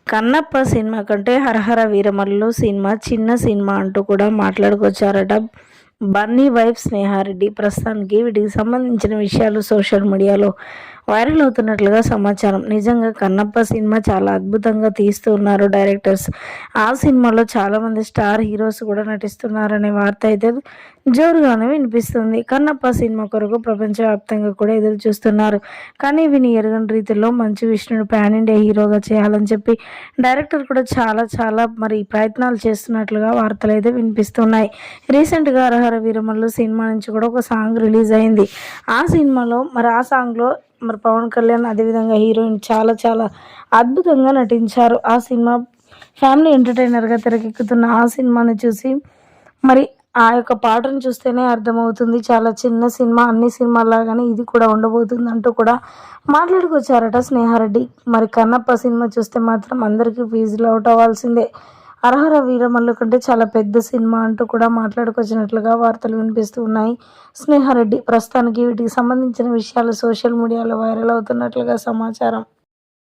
Kannappa cinema కంటే హరహర Veeramallu cinema చిన్న cinema అంటూ కూడా మాట్లాడుకొచ్చారట బన్నీ వైఫ్ స్నేహారెడ్డి. ప్రస్తుతానికి వీటికి సంబంధించిన విషయాలు సోషల్ మీడియాలో వైరల్ అవుతున్నట్లుగా సమాచారం. నిజంగా కన్నప్ప సినిమా చాలా అద్భుతంగా తీస్తూ ఉన్నారు డైరెక్టర్స్. ఆ సినిమాలో చాలామంది స్టార్ హీరోస్ కూడా నటిస్తున్నారనే వార్త అయితే జోరుగానే వినిపిస్తుంది. కన్నప్ప సినిమా కొరకు ప్రపంచవ్యాప్తంగా కూడా ఎదురు చూస్తున్నారు. కానీ విని ఎరగని రీతిలో మంచు విష్ణుని పాన్ ఇండియా హీరోగా చేయాలని చెప్పి డైరెక్టర్ కూడా చాలా చాలా ప్రయత్నాలు చేస్తున్నట్లుగా వార్తలు అయితే వినిపిస్తున్నాయి. రీసెంట్గా హరహర వీరమల్లు సినిమా నుంచి కూడా ఒక సాంగ్ రిలీజ్ అయింది. ఆ సినిమాలో ఆ సాంగ్లో పవన్ కళ్యాణ్ అదేవిధంగా హీరోయిన్ చాలా చాలా అద్భుతంగా నటించారు. ఆ సినిమా ఫ్యామిలీ ఎంటర్టైనర్గా తెరకెక్కుతున్న ఆ సినిమాని చూసి ఆ యొక్క పాటను చూస్తేనే అర్థమవుతుంది. చాలా చిన్న సినిమా, అన్ని సినిమాలాగానే ఇది కూడా ఉండబోతుంది అంటూ కూడా మాట్లాడుకొచ్చారట స్నేహారెడ్డి. కన్నప్ప సినిమా చూస్తే మాత్రం అందరికీ ఫీజులు అవుట్ అవ్వాల్సిందే. హరహర వీరమల్లు కంటే చాలా పెద్ద సినిమా అంటూ కూడా మాట్లాడుకొచ్చినట్లుగా వార్తలు వినిపిస్తూ ఉన్నాయి. స్నేహారెడ్డి ప్రస్తుతానికి వీటికి సంబంధించిన విషయాలు సోషల్ మీడియాలో వైరల్ అవుతున్నట్లుగా సమాచారం.